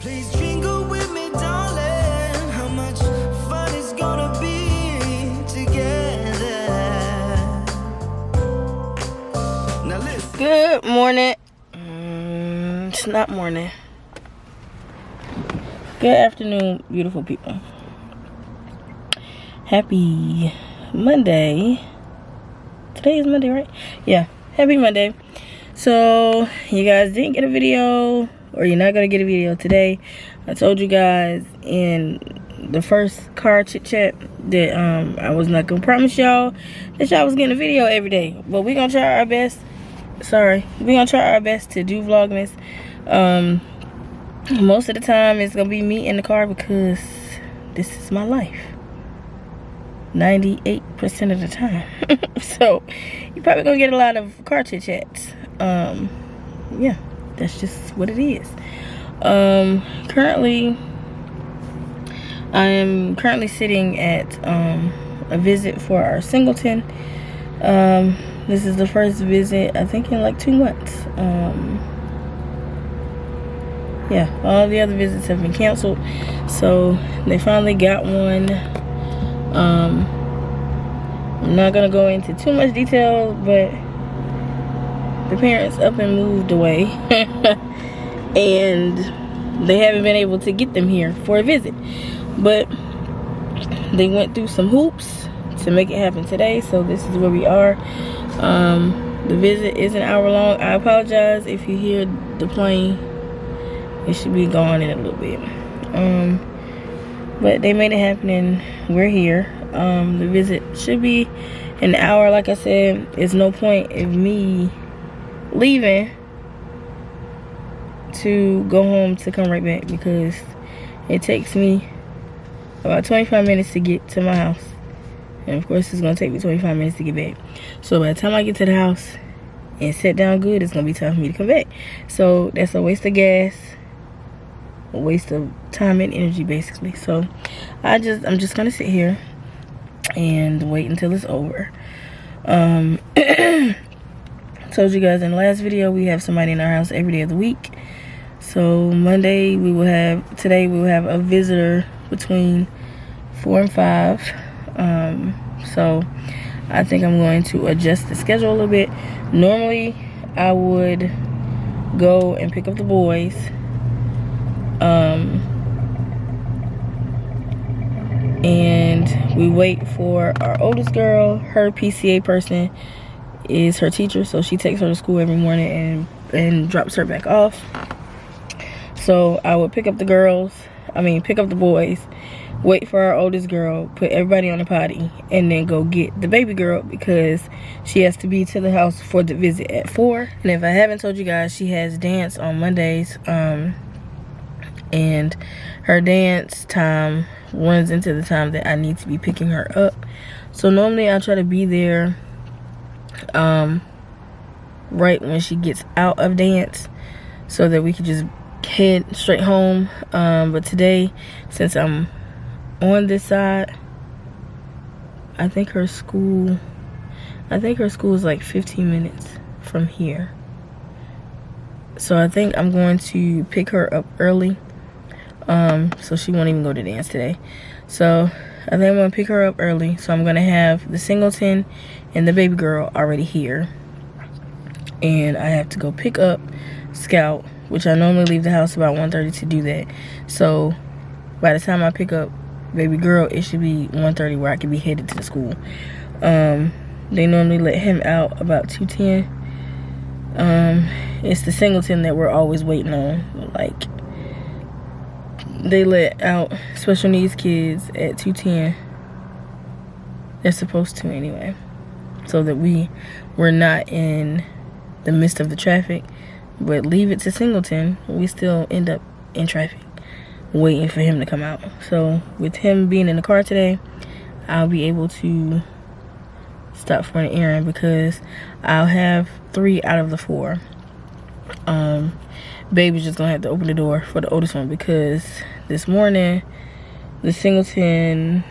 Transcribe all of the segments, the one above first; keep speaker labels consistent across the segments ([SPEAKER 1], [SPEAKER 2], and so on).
[SPEAKER 1] Please jingle with me, darling. How much fun it's gonna be together. Now listen.
[SPEAKER 2] Good morning. It's not morning. Good afternoon, beautiful people. Happy Monday. Today is Monday, right? Yeah, happy Monday. So, you guys didn't get a video, or you're not going to get a video today. I told you guys in the first car chit chat that I was not going to promise y'all that y'all was getting a video every day. But we're going to try our best. We're going to try our best to do Vlogmas. Most of the time, it's going to be me in the car because this is my life. 98% of the time. So you're probably gonna get a lot of car chit chats. Yeah, that's just what it is. Currently I am sitting at a visit for our singleton. This is the first visit, I think, in like 2 months. Yeah, all the other visits have been canceled, so they finally got one. I'm not gonna go into too much detail, but the parents up and moved away and they haven't been able to get them here for a visit, but they went through some hoops to make it happen today, so this is where we are. The visit is an hour long. I apologize if you hear the plane. It should be gone in a little bit. But they made it happen and we're here. The visit should be an hour. Like I said, it's no point in me leaving to go home to come right back, because it takes me about 25 minutes to get to my house, and of course it's gonna take me 25 minutes to get back. So by the time I get to the house and sit down good, it's gonna be time for me to come back. So that's a waste of gas, a waste of time and energy, basically. So I'm just gonna sit here and wait until it's over. Told you guys in the last video, we have somebody in our house every day of the week. So today we will have a visitor between 4 and 5. So I think I'm going to adjust the schedule a little bit. Normally I would go and pick up the boys, and we wait for our oldest girl. Her PCA person is her teacher, so she takes her to school every morning and drops her back off. So I would pick up the boys, wait for our oldest girl, put everybody on the potty, and then go get the baby girl, because she has to be to the house for the visit at 4. And if I haven't told you guys, she has dance on Mondays, and her dance time runs into the time that I need to be picking her up. So normally I try to be there right when she gets out of dance, so that we can just head straight home. But today, since I'm on this side, I think her school is like 15 minutes from here. So I think I'm going to pick her up early, so she won't even go to dance today. So I think I'm gonna pick her up early, so I'm gonna have the singleton and the baby girl already here, and I have to go pick up Scout, which I normally leave the house about 1:30 to do that. So by the time I pick up baby girl, it should be 1:30 where I can be headed to the school. They normally let him out about 2:10. It's the singleton that we're always waiting on. Like, they let out special needs kids at 2:10. They're supposed to anyway, so that we're not in the midst of the traffic. But leave it to singleton, we still end up in traffic waiting for him to come out. So with him being in the car today, I'll be able to stop for an errand, because I'll have 3 out of the 4. Baby's just gonna have to open the door for the oldest one, because this morning the singleton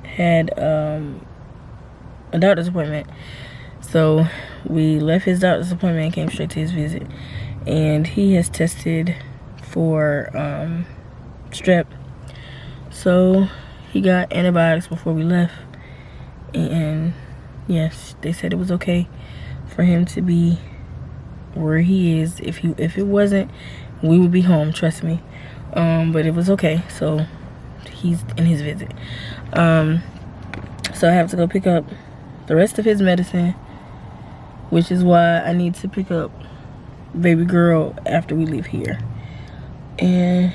[SPEAKER 2] had a doctor's appointment. So we left his doctor's appointment and came straight to his visit, and he has tested for strep. So he got antibiotics before we left, and yes, they said it was okay for him to be where he is. If it wasn't, we would be home, trust me. But it was okay, so he's in his visit. So I have to go pick up the rest of his medicine, which is why I need to pick up baby girl after we leave here, and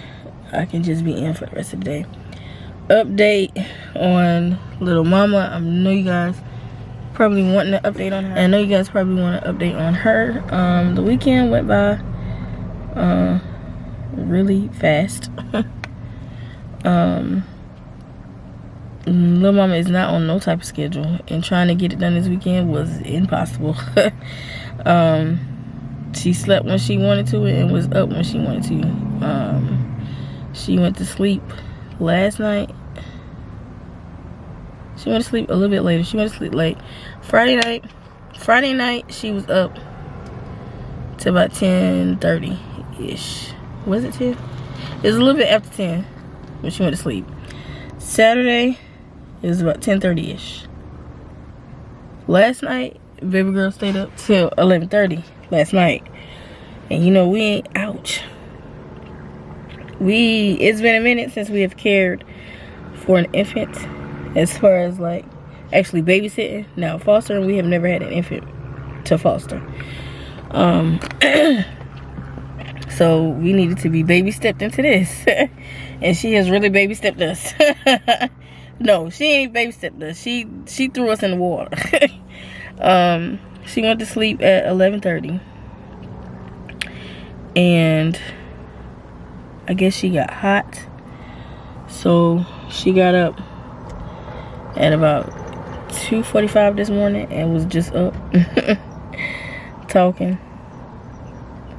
[SPEAKER 2] I can just be in for the rest of the day. Update on little mama. I know you guys probably wanting an update on her. I know you guys probably want an update on her. The weekend went by really fast. Little mama is not on no type of schedule, and trying to get it done this weekend was impossible. She slept when she wanted to and was up when she wanted to. She went to sleep last night. She went to sleep a little bit later. She went to sleep late. Friday night she was up to about 10:30-ish. Was it 10? It was a little bit after 10 when she went to sleep. Saturday, it was about 10:30-ish. Last night, baby girl stayed up till 11:30 last night. And you know, we ain't, ouch. It's been a minute since we have cared for an infant, as far as like actually babysitting. Now fostering, we have never had an infant to foster. So we needed to be baby stepped into this. And she has really baby stepped us. No, she ain't baby stepped us. She threw us in the water. She went to sleep at 11:30. And I guess she got hot. So she got up at about 2:45 this morning and was just up talking.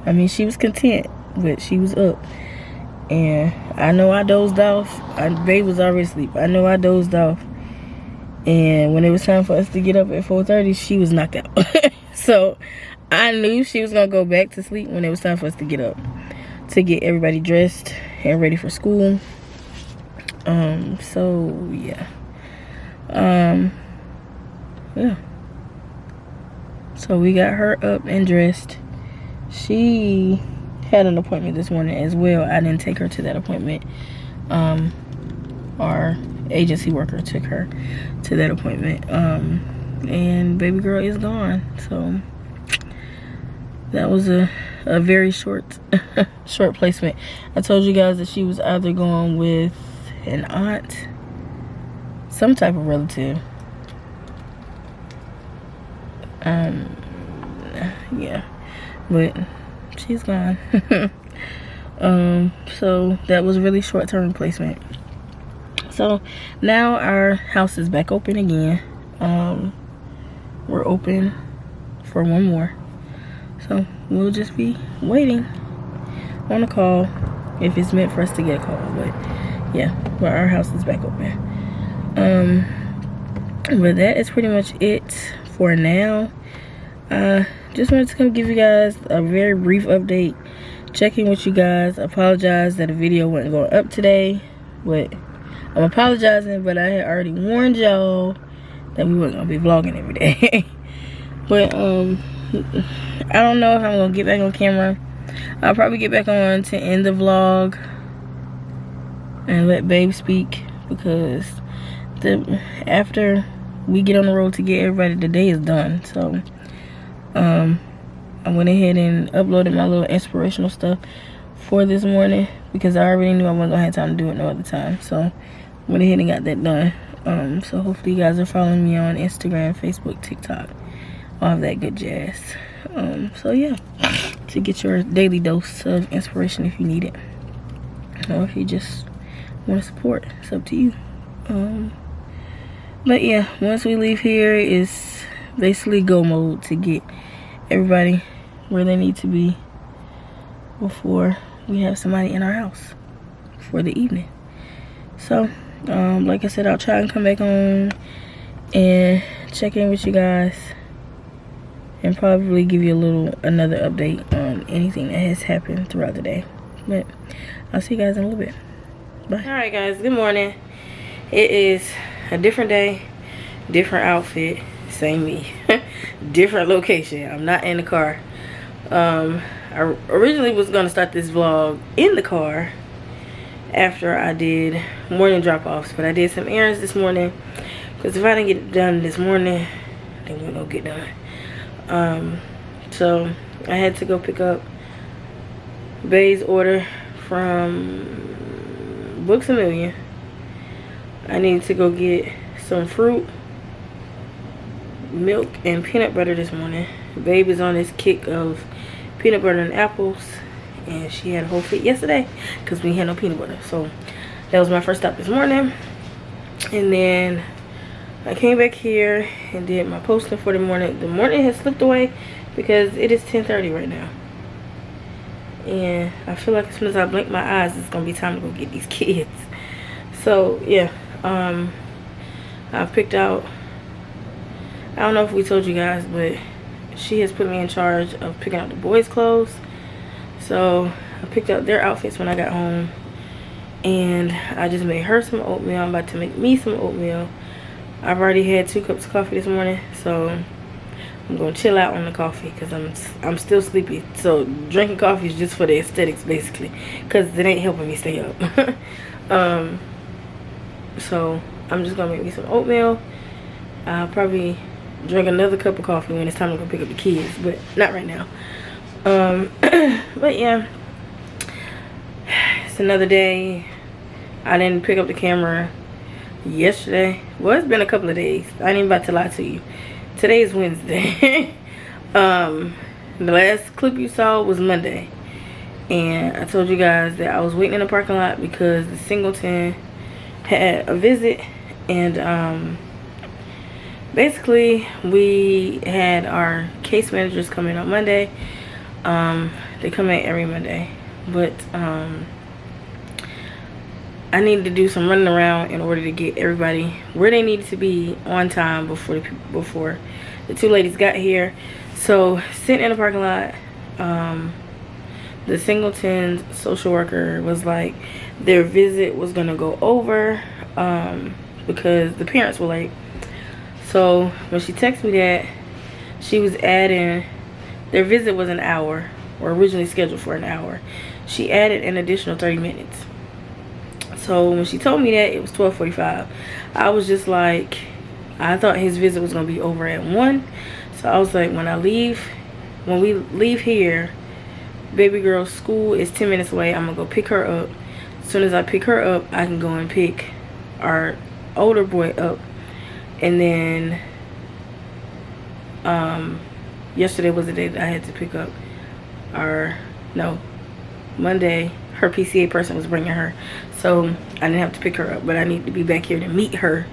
[SPEAKER 2] I mean, she was content, but she was up. And I know I dozed off. Babe was already asleep. I know I dozed off. And when it was time for us to get up at 4:30, she was knocked out. So I knew she was going to go back to sleep when it was time for us to get up, to get everybody dressed and ready for school. So yeah. Yeah. So we got her up and dressed. She had an appointment this morning as well. I didn't take her to that appointment. Our agency worker took her to that appointment. And baby girl is gone. So that was a very short placement. I told you guys that she was either going with an aunt, some type of relative. Yeah, but she's gone. So that was really short-term placement. So now our house is back open again. We're open for one more. So we'll just be waiting on a call if it's meant for us to get a call. But yeah, but our house is back open. But that is pretty much it for now. Just wanted to come give you guys a very brief update, checking with you guys. Apologize that the video wasn't going up today, but I'm apologizing, but I had already warned y'all that we weren't gonna be vlogging every day. But I don't know if I'm gonna get back on camera. I'll probably get back on to end the vlog and let babe speak, because after we get on the road to get everybody, the day is done. So I went ahead and uploaded my little inspirational stuff for this morning, because I already knew I wasn't gonna have time to do it no other time. So went ahead and got that done. So hopefully you guys are following me on Instagram, Facebook, TikTok, all of that good jazz. So yeah, to get your daily dose of inspiration if you need it, or if you just want to support, it's up to you. But yeah, once we leave here, it's basically go mode to get everybody where they need to be before we have somebody in our house for the evening. So like I said, I'll try and come back on and check in with you guys, and probably give you another update on anything that has happened throughout the day. But I'll see you guys in a little bit. Bye. Alright guys, good morning. It is a different day, different outfit, same me. Different location. I'm not in the car. I originally was going to start this vlog in the car after I did morning drop-offs, but I did some errands this morning, because if I didn't get it done this morning, then we're going to get done. So I had to go pick up Bay's order from Books A Million. I need to go get some fruit, milk, and peanut butter this morning. Babe is on this kick of peanut butter and apples, and she had a whole fit yesterday because we had no peanut butter. So that was my first stop this morning. And then I came back here and did my posting for the morning. The morning has slipped away because it is 10:30 right now, and I feel like as soon as I blink my eyes, it's gonna be time to go get these kids. So yeah, I've picked out, I don't know if we told you guys, but she has put me in charge of picking out the boys' clothes. So I picked out their outfits when I got home, and I just made her some oatmeal. I'm about to make me some oatmeal. I've already had 2 cups of coffee this morning, so I'm gonna chill out on the coffee because I'm still sleepy. So drinking coffee is just for the aesthetics, basically, because it ain't helping me stay up. So I'm just gonna make me some oatmeal. I'll probably drink another cup of coffee when it's time to go pick up the kids, but not right now. But yeah, it's another day. I didn't pick up the camera yesterday. Well, it's been a couple of days. I ain't even about to lie to you. Today is Wednesday. The last clip you saw was Monday, and I told you guys that I was waiting in the parking lot because the Singleton had a visit, and basically we had our case managers come in on Monday. They come in every Monday, but I needed to do some running around in order to get everybody where they needed to be on time before the 2 ladies got here. So sitting in the parking lot, the Singleton social worker was like, their visit was gonna go over because the parents were late. So when she texted me that, she was adding, their visit was an hour, or originally scheduled for an hour. She added an additional 30 minutes. So when she told me that, it was 12:45. I was just like, I thought his visit was gonna be over at 1. So I was like, when we leave here, baby girl's school is 10 minutes away. I'm gonna go pick her up. As soon as I pick her up, I can go and pick our older boy up. And then yesterday was the day that I had to pick up Monday, her PCA person was bringing her, so I didn't have to pick her up, but I need to be back here to meet her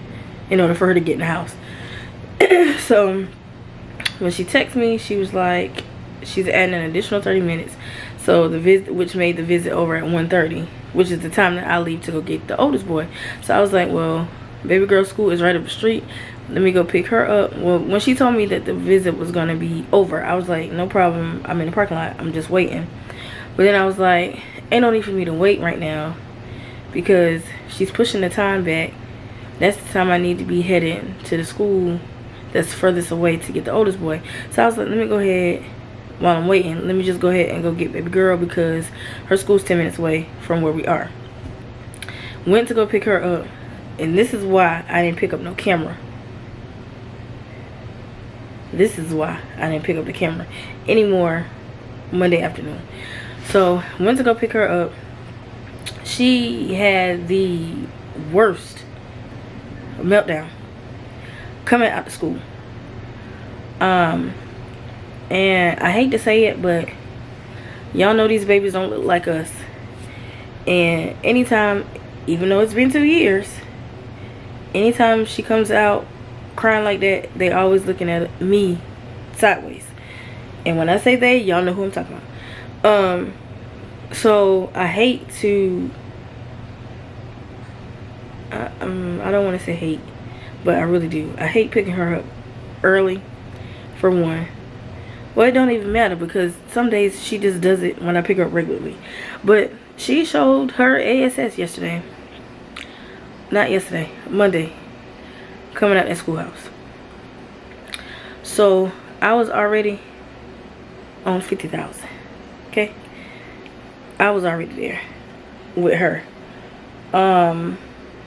[SPEAKER 2] in order for her to get in the house. So when she texted me, she was like, she's adding an additional 30 minutes, so the visit, which made the visit over at 1:30, which is the time that I leave to go get the oldest boy. So I was like, well, baby girl's school is right up the street, let me go pick her up. Well, when she told me that the visit was gonna be over, I was like, no problem, I'm in the parking lot, I'm just waiting. But then I was like, ain't no need for me to wait right now because she's pushing the time back. That's the time I need to be heading to the school that's furthest away to get the oldest boy. So I was like, let me go ahead, while I'm waiting, let me just go ahead and go get baby girl because her school's 10 minutes away from where we are. Went to go pick her up, and this is why I didn't pick up no camera. This is why I didn't pick up the camera anymore Monday afternoon. So went to go pick her up. She had the worst meltdown coming out of school. And I hate to say it, but y'all know these babies don't look like us. And anytime, even though it's been 2 years, anytime she comes out crying like that, they always looking at me sideways. And when I say they, y'all know who I'm talking about. So I hate to, I don't want to say hate, but I really do. I hate picking her up early, for one. Well, it don't even matter because some days she just does it when I pick her up regularly. But she showed her ASS yesterday. Not yesterday, Monday. Coming out that schoolhouse. So I was already on 50,000. Okay, I was already there with her.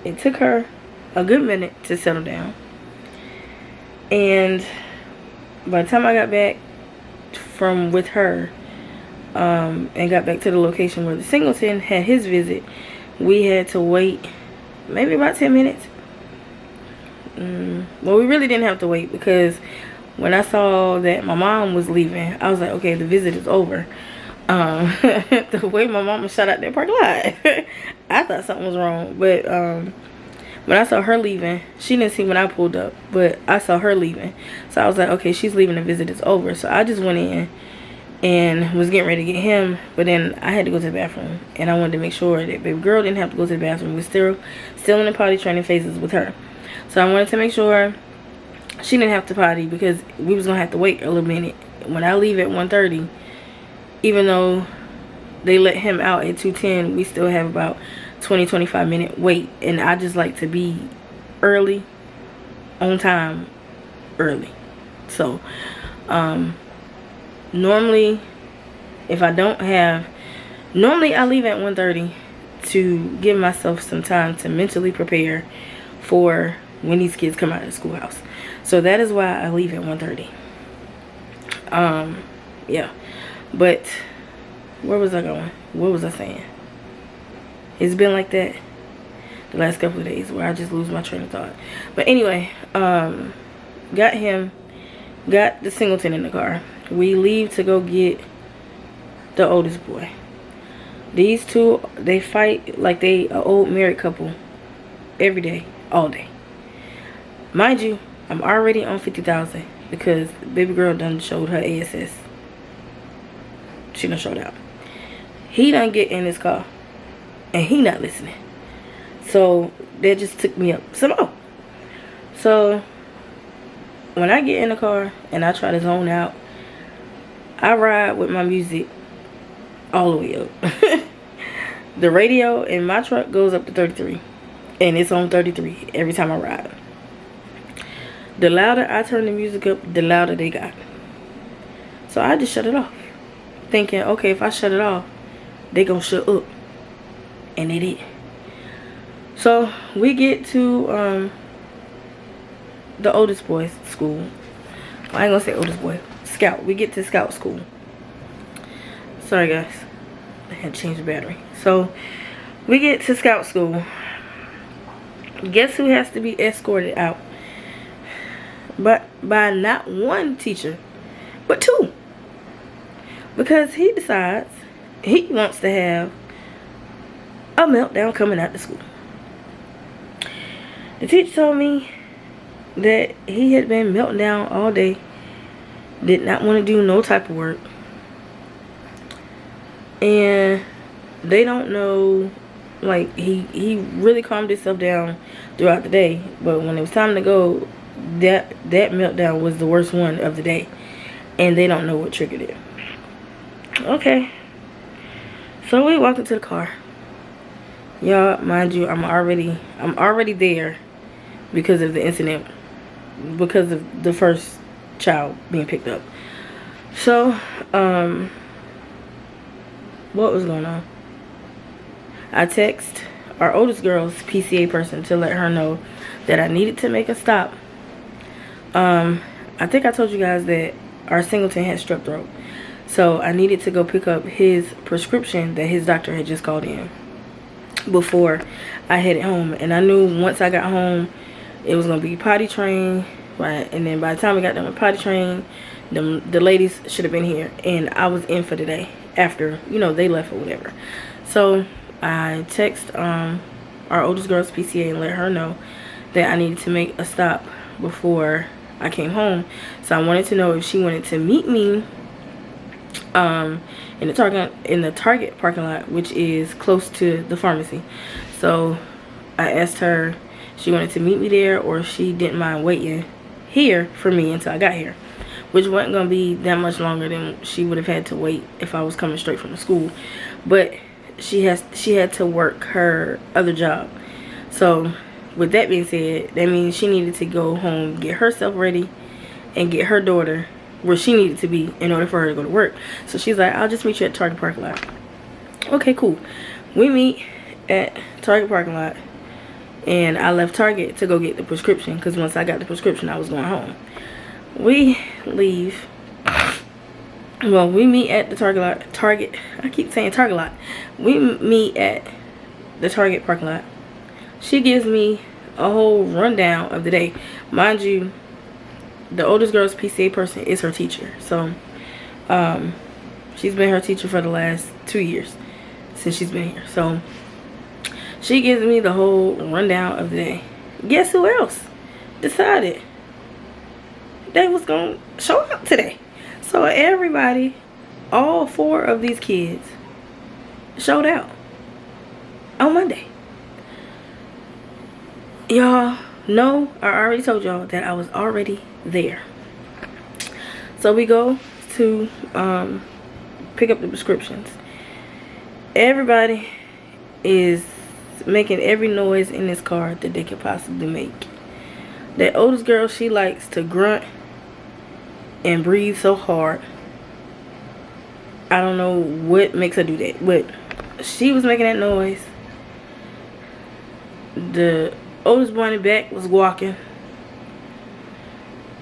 [SPEAKER 2] It took her a good minute to settle down, and by the time I got back from with her, and got back to the location where the singleton had his visit, we had to wait maybe about 10 minutes. Well, we really didn't have to wait, because when I saw that my mom was leaving, I was like, okay, the visit is over. The way my mama shot out that parking lot, I thought something was wrong. But when I saw her leaving, she didn't see when I pulled up, but I saw her leaving. So I was like, okay, she's leaving, the visit is over. So I just went in and was getting ready to get him, but then I had to go to the bathroom, and I wanted to make sure that baby girl didn't have to go to the bathroom. We're still in the potty training phases with her. So I wanted to make sure she didn't have to potty, because we was gonna have to wait a little minute. When I leave at 1:30, even though they let him out at 2:10, we still have about 20-25 minute wait. And I just like to be early, on time, early. So normally if I don't have, normally I leave at 1:30 to give myself some time to mentally prepare for when these kids come out of the schoolhouse. So that is why I leave at 1:30. Yeah, but where was I going? What was I saying? It's been like that the last couple of days, where I just lose my train of thought. But anyway, got the singleton in the car. We leave to go get the oldest boy. These two, they fight like they an old married couple every day, all day. Mind you, I'm already on 50,000 because baby girl done showed her ASS. She done showed out. He done get in his car, and he not listening. So that just took me up some more. So when I get in the car and I try to zone out, I ride with my music all the way up. The radio in my truck goes up to 33, and it's on 33 every time I ride. The louder I turn the music up, the louder they got. So I just shut it off, thinking, okay, if I shut it off, they gonna shut up. And they did. So we get to the oldest boy's school. Well, I ain't gonna say oldest boy. Scout. We get to Scout school. Sorry guys, I had to change the battery. So we get to Scout school. Guess who has to be escorted out? But by not one teacher, but two. Because he decides he wants to have a meltdown coming out to school. The teacher told me that he had been melting down all day, did not want to do no type of work, and they don't know, like he really calmed himself down throughout the day, but when it was time to go, that meltdown was the worst one of the day, and they don't know what triggered it. Okay, so we walked into the car. Y'all, mind you, I'm already there because of the incident, because of the first child being picked up. So what was going on? I text our oldest girl's PCA person to let her know that I needed to make a stop. I think I told you guys that our singleton had strep throat, so I needed to go pick up his prescription that his doctor had just called in before I headed home. And I knew once I got home it was gonna be potty train, right? And then by the time we got done with potty train, the ladies should have been here, and I was in for the day after, you know, they left or whatever. So I text our oldest girl's PCA and let her know that I needed to make a stop before I came home. So I wanted to know if she wanted to meet me in the Target parking lot, which is close to the pharmacy. So I asked her if she wanted to meet me there, or if she didn't mind waiting here for me until I got here, which wasn't gonna be that much longer than she would have had to wait if I was coming straight from the school. But she had to work her other job. So with that being said, that means she needed to go home, get herself ready, and get her daughter where she needed to be in order for her to go to work. So she's like, I'll just meet you at Target parking lot. Okay, cool. We meet at Target parking lot, and I left Target to go get the prescription, because once I got the prescription, I was going home. We leave. Well, we meet at the Target. I keep saying Target lot. We meet at the Target parking lot. She gives me a whole rundown of the day. Mind you, the oldest girl's PCA person is her teacher. So, she's been her teacher for the last 2 years since she's been here. So, she gives me the whole rundown of the day. Guess who else decided they was going to show up today? So, everybody, all 4 of these kids showed out on Monday. Y'all know, I already told y'all that I was already there. So we go to pick up the prescriptions. Everybody is making every noise in this car that they could possibly make. That oldest girl, she likes to grunt and breathe so hard. I don't know what makes her do that, but she was making that noise. The oldest boy in the back was walking.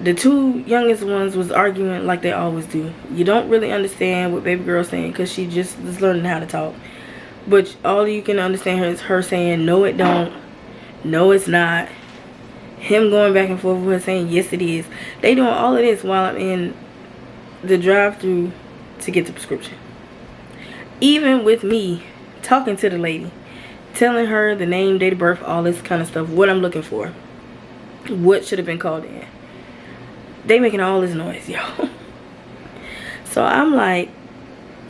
[SPEAKER 2] The 2 youngest ones was arguing like they always do. You don't really understand what baby girl's saying, because she just is learning how to talk. But all you can understand is her saying, no it don't, no it's not. Him going back and forth with her saying, yes it is. They doing all of this while I'm in the drive-thru to get the prescription. Even with me talking to the lady, telling her the name, date of birth, all this kind of stuff, what I'm looking for, what should have been called in. They making all this noise, yo. So I'm like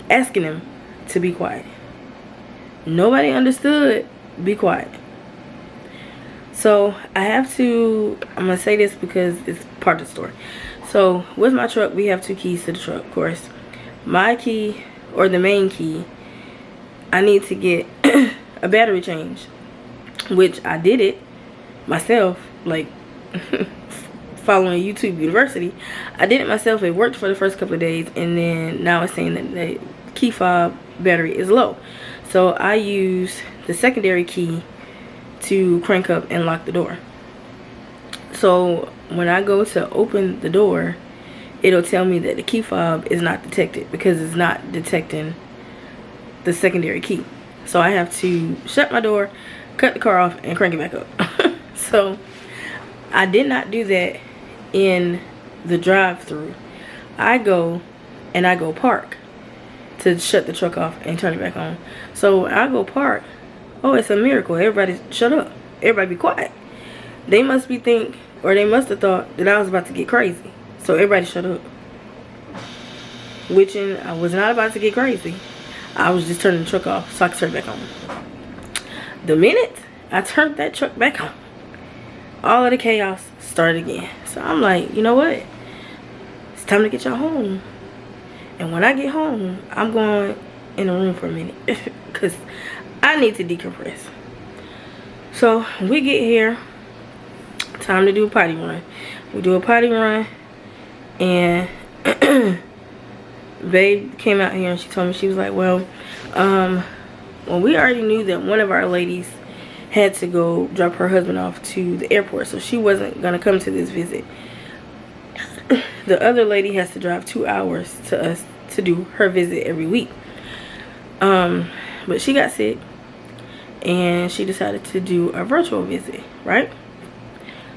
[SPEAKER 2] asking them to be quiet. Nobody understood, be quiet. So I have to, I'm going to say this because it's part of the story. So with my truck, we have 2 keys to the truck, of course. My key, or the main key, I need to get a battery change, which I did it myself, like following YouTube University. I did it myself. It worked for the first couple of days, and then now it's saying that the key fob battery is low. So I use the secondary key to crank up and lock the door. So when I go to open the door, it'll tell me that the key fob is not detected, because it's not detecting the secondary key. So I have to shut my door, cut the car off, and crank it back up. So I did not do that in the drive-thru. I go park to shut the truck off and turn it back on. So I go park. Oh, it's a miracle. Everybody shut up. Everybody be quiet. They must have thought that I was about to get crazy. So everybody shut up. Which I was not about to get crazy. I was just turning the truck off so I could turn it back on. The minute I turned that truck back on, all of the chaos started again. So I'm like, you know what? It's time to get y'all home. And when I get home, I'm going in the room for a minute. Because I need to decompress. So we get here. Time to do a potty run. We do a potty run. And babe came out here and she told me, she was like, well, we already knew that one of our ladies had to go drop her husband off to the airport, so she wasn't gonna come to this visit. The other lady has to drive 2 hours to us to do her visit every week. But she got sick and she decided to do a virtual visit, right?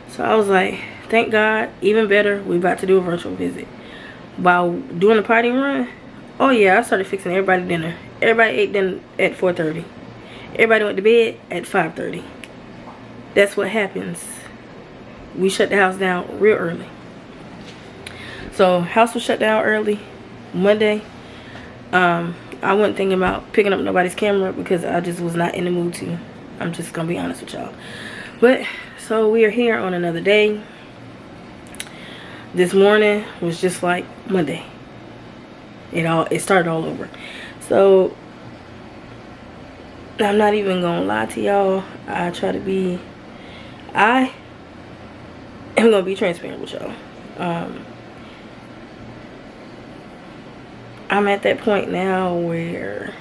[SPEAKER 2] So I was like, thank God, even better, we about to do a virtual visit. While doing the potty run, oh yeah, I started fixing everybody dinner. Everybody ate dinner at 4:30. Everybody went to bed at 5:30. That's what happens. We shut the house down real early. So house was shut down early Monday. I wasn't thinking about picking up nobody's camera because I just was not in the mood to. I'm just gonna be honest with y'all. But so we are here on another day. This morning was just like Monday. It started all over. So I'm not even gonna lie to y'all. I am gonna be transparent with y'all. I'm at that point now where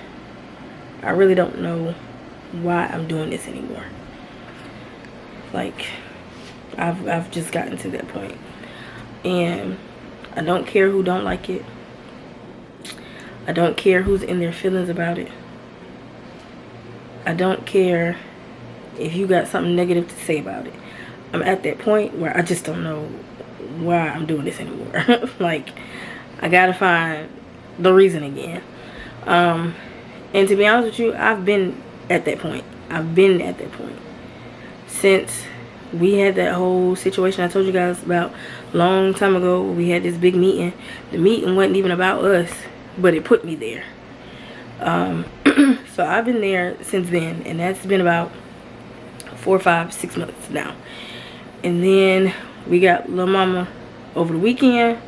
[SPEAKER 2] I really don't know why I'm doing this anymore. Like, I've just gotten to that point, and I don't care who don't like it. I don't care who's in their feelings about it. I don't care if you got something negative to say about it. I'm at that point where I just don't know why I'm doing this anymore. Like, I gotta find the reason again. And to be honest with you, I've been at that point. I've been at that point since we had that whole situation I told you guys about a long time ago. We had this big meeting. The meeting wasn't even about us, but it put me there. So I've been there since then, and that's been about 4, 5, 6 months now. And then we got Lil Mama over the weekend,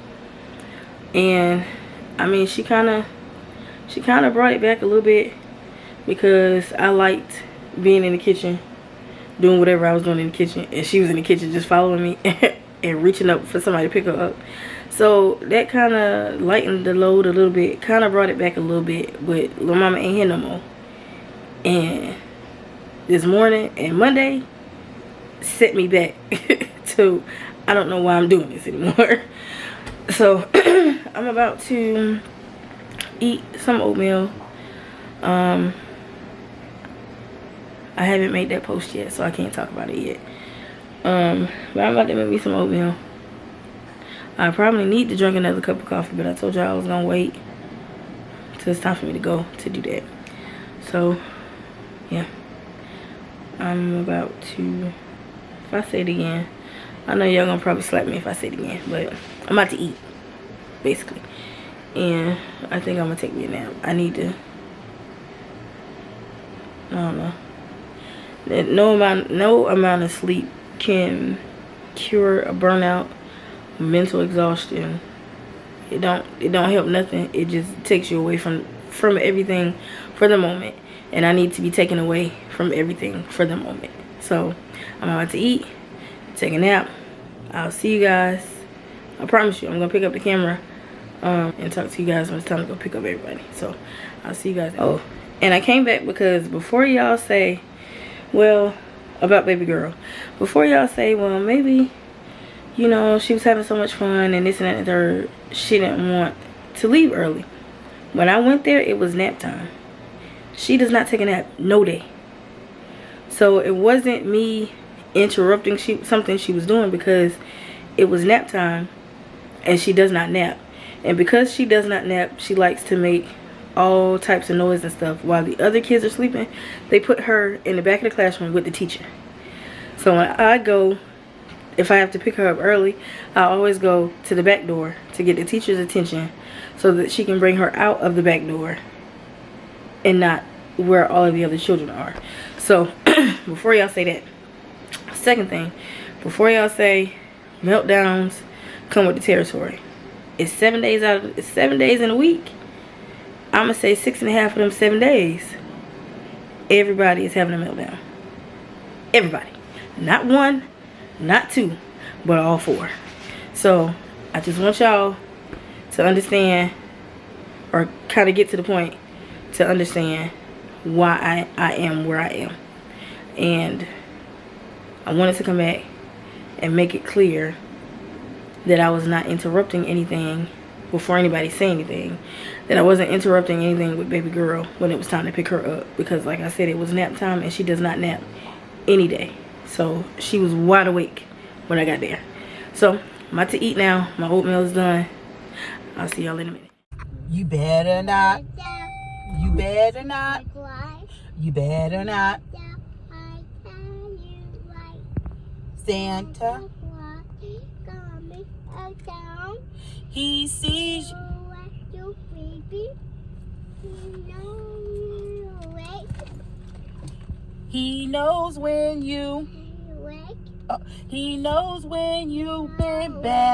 [SPEAKER 2] and I mean, she kind of brought it back a little bit, because I liked being in the kitchen doing whatever I was doing in the kitchen, and she was in the kitchen just following me and reaching up for somebody to pick her up. So that kind of lightened the load a little bit, kind of brought it back a little bit, but Lil Mama ain't here no more. And this morning and Monday set me back to, I don't know why I'm doing this anymore. So I'm about to eat some oatmeal. I haven't made that post yet, so I can't talk about it yet. But I'm about to make me some oatmeal. I probably need to drink another cup of coffee, but I told y'all I was gonna wait till it's time for me to go to do that. So yeah, I'm about to, if I say it again, I know y'all gonna probably slap me if I say it again, but I'm about to eat, basically. And I think I'm gonna take me a nap. I need to, I don't know. No amount of sleep can cure a burnout, mental exhaustion. It don't help nothing. It just takes you away from everything for the moment. And I need to be taken away from everything for the moment. So I'm about to eat, take a nap. I'll see you guys. I promise you, I'm gonna pick up the camera and talk to you guys when it's time to go pick up everybody. So I'll see you guys. Oh, and I came back because before y'all say, well, about baby girl, before y'all say, well, maybe, you know, she was having so much fun and this and that and third, she didn't want to leave early. When I went there, it was nap time. She does not take a nap no day. So it wasn't me interrupting something she was doing, because it was nap time and she does not nap. And because she does not nap, she likes to make all types of noise and stuff. While the other kids are sleeping, they put her in the back of the classroom with the teacher. So when I go, if I have to pick her up early, I always go to the back door to get the teacher's attention so that she can bring her out of the back door and not where all of the other children are. So before y'all say that, second thing, before y'all say meltdowns come with the territory, it's 7 days it's 7 days in a week. I'm gonna say 6.5 of them 7 days, everybody is having a meltdown. Everybody. Not one, not two, but all four. So I just want y'all to understand, or kind of get to the point to understand why I am where I am. And I wanted to come back and make it clear that I was not interrupting anything before anybody say anything. That I wasn't interrupting anything with baby girl when it was time to pick her up. Because like I said, it was nap time and she does not nap any day. So she was wide awake when I got there. So I'm about to eat now. My oatmeal is done. I'll see y'all in a minute.
[SPEAKER 3] You better not. You better not. You better not. Santa, he sees you. He knows when you. He knows when you've been bad.